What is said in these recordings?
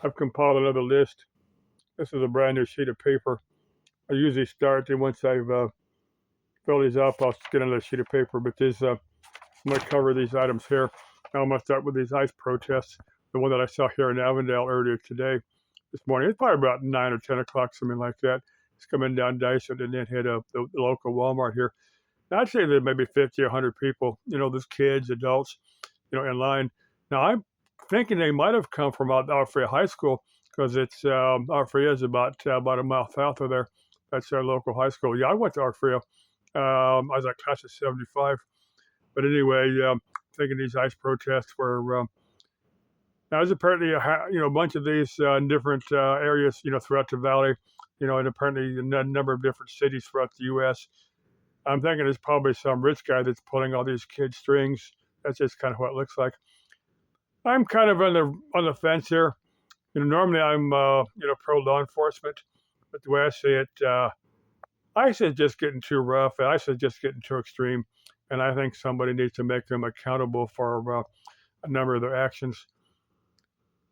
I've compiled another list. This is a brand new sheet of paper. I usually start, and once I've filled these up, I'll get another sheet of paper. But I'm going to cover these items here. Now I'm going to start with these ICE protests. The one that I saw here in Avondale earlier today, this morning. It's probably about 9 or 10 o'clock, something like that. It's coming down Dyson and then hit the local Walmart here. Now, I'd say there may be 50 or 100 people, there's kids, adults, in line. Now, I'm thinking they might have come from out Freya High School because it's Art Freya is about a mile south of there. That's our local high school. Yeah, I went to Art Freya. I was like class of 75. But anyway, thinking these ICE protests were now there's apparently a bunch of these in different areas throughout the valley, and apparently in a number of different cities throughout the U.S. I'm thinking it's probably some rich guy that's pulling all these kids' strings. That's just kind of what it looks like. I'm kind of on the fence here. Normally I'm pro law enforcement, but the way I see it, ICE is just getting too rough. ICE is just getting too extreme, and I think somebody needs to make them accountable for a number of their actions.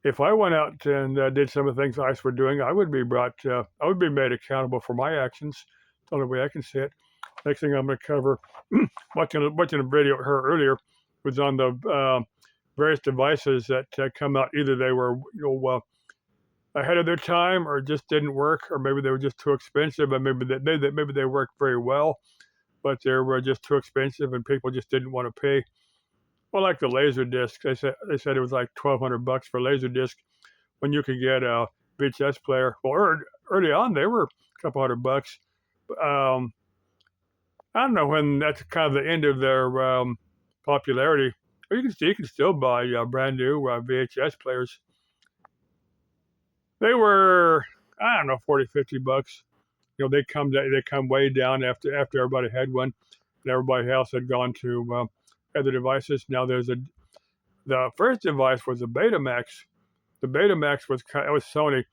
If I went out and did some of the things ICE were doing, I would be made accountable for my actions. That's the only way I can see it. Next thing I'm going to cover, watching a video I heard earlier, was on the various devices that come out. Either they were, ahead of their time, or just didn't work, or maybe they were just too expensive, and maybe they worked very well, but they were just too expensive, and people just didn't want to pay. Well, like the laser disc, they said it was like $1,200 for a laser disc, when you could get a VHS player. Well, early on they were a couple $100. I don't know when that's kind of the end of their popularity. Or you can still buy brand new VHS players. They were, I don't know, $40-$50. They come way down after everybody had one, and everybody else had gone to other devices. Now the first device was a Betamax. The Betamax was Sony.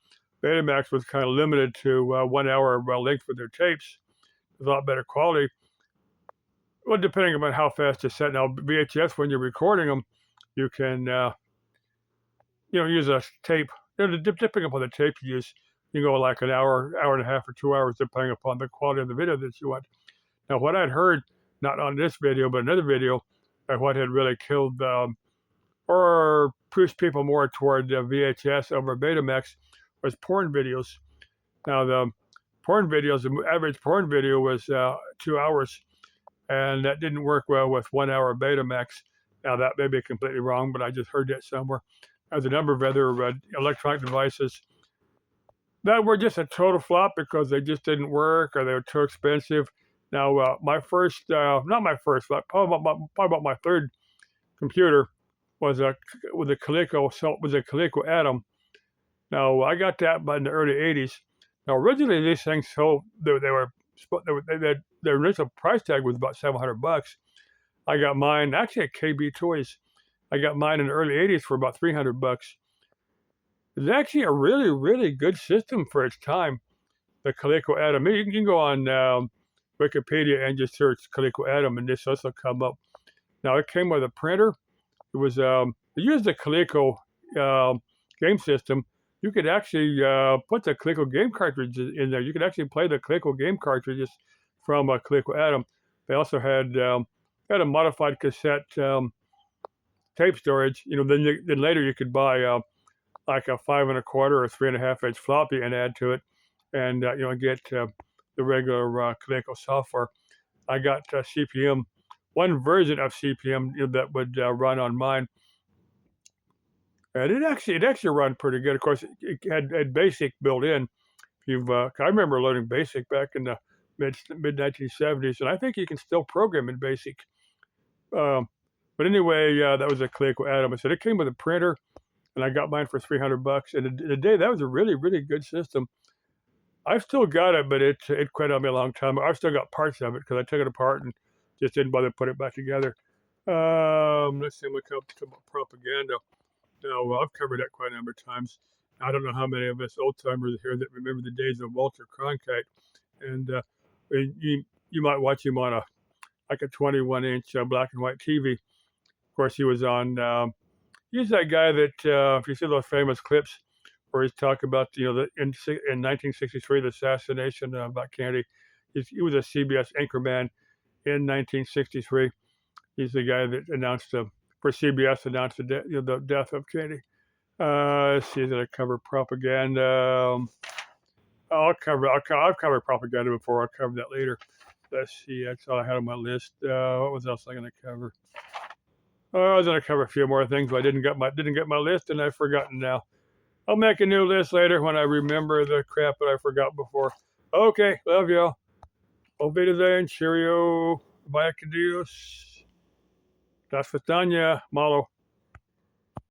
Betamax was kind of limited to 1 hour length for their tapes. It was a lot better quality. Well, depending on how fast you set. Now VHS, when you're recording them, you can use a tape. Depending upon the tape you use, you go like an hour, hour and a half, or 2 hours, depending upon the quality of the video that you want. Now, what I'd heard, not on this video, but another video, what had really killed or pushed people more toward VHS over Betamax was porn videos. Now, the average porn video was 2 hours, and that didn't work well with 1 hour Betamax. Now, that may be completely wrong, but I just heard that somewhere. There's a number of other electronic devices that were just a total flop because they just didn't work, or they were too expensive. Now, not my first, but probably about my third computer was a Coleco Atom. Now, I got that in the early '80s. Now, originally these things sold, their initial price tag was about $700. I got mine actually at KB Toys. I got mine in the early '80s for about $300. It's actually a really, really good system for its time. The Coleco Atom. You can go on Wikipedia and just search Coleco Atom, and this also come up. Now, it came with a printer. It was it used the Coleco game system. You could actually put the Coleco game cartridges in there. You could actually play the Coleco game cartridges from Coleco Atom. They also had a modified cassette tape storage. Then later you could buy like a 5 1/4 or 3.5 inch floppy and add to it, and get the regular Coleco software. I got CP/M, one version of CP/M that would run on mine, and it actually run pretty good. Of course, it had BASIC built in. I remember loading BASIC back in the mid 1970s, and I think you can still program in BASIC. But anyway, that was a Coleco Atom. I said it came with a printer, and I got mine for $300. And the day, that was a really, really good system. I've still got it, but it quit on me a long time. I've still got parts of it because I took it apart and just didn't bother to put it back together. Let's see, look up propaganda. Now, I've covered that quite a number of times. I don't know how many of us old timers here that remember the days of Walter Cronkite, and you might watch him on a 21-inch black and white TV. Of course, he was on. He's that guy that if you see those famous clips where he's talking about in 1963 the assassination about Kennedy. He was a CBS anchorman in 1963. He's the guy that announced for CBS announced the death of Kennedy. Let's see, did I cover propaganda? I'll covered propaganda before. I'll cover that later. Let's see. That's all I had on my list. What was else I going to cover? I was going to cover a few more things, but I didn't get my list, and I've forgotten now. I'll make a new list later when I remember the crap that I forgot before. Okay, love y'all. Auf Wiedersehen, cheerio, vaya con Dios. Das Vidania, malo.